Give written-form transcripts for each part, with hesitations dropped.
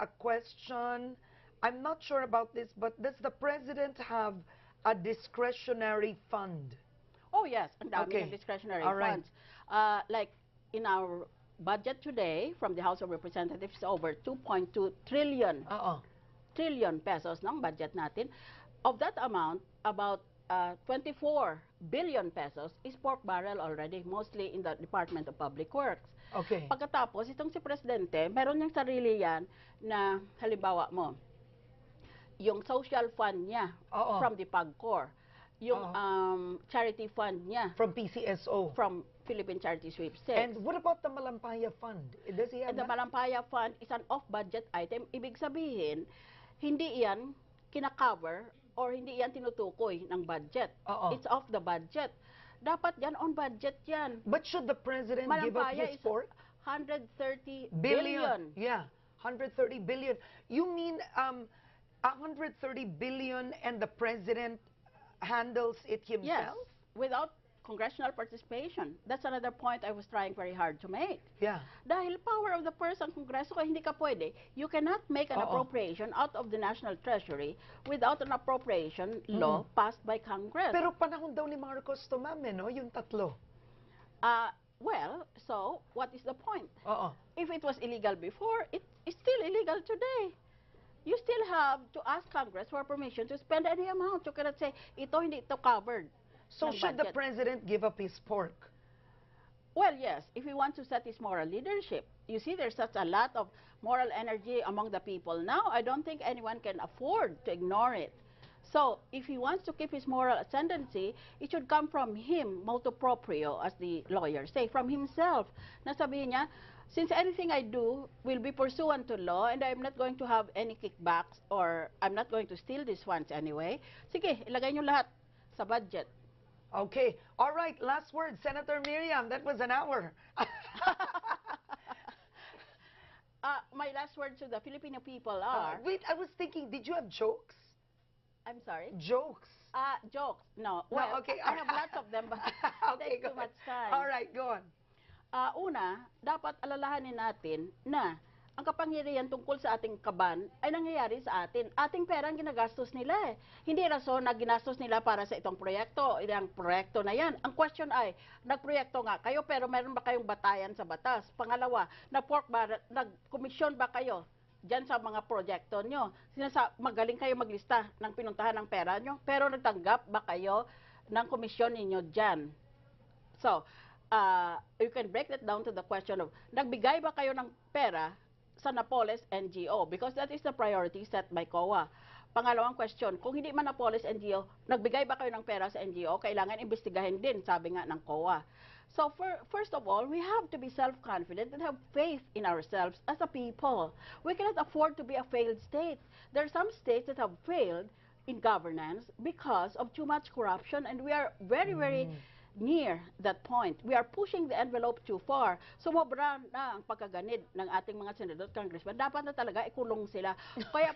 a question. I'm not sure about this, but does the president have a discretionary fund? Oh yes, ang dami Okay. ng discretionary All right. funds. Like in our budget today from the House of Representatives, over 2.2 trillion trillion pesos ng budget natin. Of that amount, about 24 billion pesos is pork barrel already, mostly in the Department of Public Works. Okay. Pagkatapos, itong si Presidente, meron niyang sarili yan na, halimbawa mo, yung social fund niya from the PAGCOR, yung charity fund niya From PCSO. from Philippine Charity Sweepstakes. And what about the Malampaya Fund? Does he have And the that? Malampaya Fund is an off-budget item. Ibig sabihin, hindi yan kinakover or hindi yan tinutukoy ng budget. It's off the budget. Dapat yan on budget yan. But should the president give up Malampaya his is pork? 130 billion. Yeah, 130 billion. You mean 130 billion and the president handles it Yes, himself? without congressional participation. That's another point I was trying very hard to make. Yeah. Dahil power of the purse ang Kongreso, kaya hindi ka pwede. You cannot make an appropriation out of the National Treasury without an appropriation law passed by Congress. Pero panahon daw ni Marcos to, ma'am, no? Yung tatlo. Well, so what is the point? Oo. If it was illegal before, it is still illegal today. You still have to ask Congress for permission to spend any amount. You cannot say, ito hindi ito covered. So ng should the budget. president give up his pork? Well, yes, if he wants to set his moral leadership. You see, there's such a lot of moral energy among the people now. I don't think anyone can afford to ignore it. So, if he wants to keep his moral ascendancy, it should come from him, motu proprio, as the lawyers say, from himself. Nasabihin niya, since anything I do will be pursuant to law and I'm not going to have any kickbacks or I'm not going to steal these funds anyway, sige, ilagay niyo lahat sa budget. Okay. All right. Last word, Senator Miriam. That was an hour. My last words to the Filipino people are... Wait, I was thinking, did you have jokes? I'm sorry? Jokes. Jokes. No. Well, okay. I have lots of them, but Okay, takes go too ahead. much time. All right, go on. Una, dapat alalahanin natin na ang kapangyarihan tungkol sa ating kaban ay nangyayari sa atin. Ating pera ang ginagastos nila eh. Hindi rason na ginastos nila para sa itong proyekto, ilang proyekto na yan. Ang question ay, nagproyekto nga kayo pero meron ba kayong batayan sa batas? Pangalawa, nagkomisyon ba kayo dyan sa mga proyekto nyo? Magaling kayo maglista ng pinuntahan ng pera nyo, pero nagtanggap ba kayo ng komisyon ninyo dyan? So, you can break that down to the question of, nagbigay ba kayo ng pera sa Napoles NGO? Because that is the priority set by COA. Pangalawang question, kung hindi man Napoles NGO, nagbigay ba kayo ng pera sa NGO? Kailangan imbestigahin din, sabi nga ng COA. So first of all, we have to be self-confident and have faith in ourselves as a people. We cannot afford to be a failed state. There are some states that have failed in governance because of too much corruption, and we are very, very near that point. We are pushing the envelope too far. Sumobra na ang pagkaganid ng ating mga senador at congressman. Dapat na talaga ikulong sila. Kaya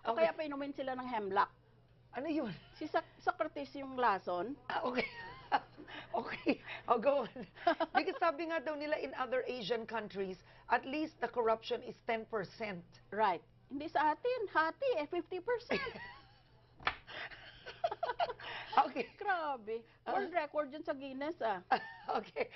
kaya pa inumin sila ng hemlock. Ano yun? Si Socrates yung lason. Okay. Okay. I'll go on. Because sabi nga daw nila in other Asian countries, at least the corruption is 10%. Right. Hindi sa atin. Hati 50%. Okay. Grabe. World record yun sa Guinness Okay.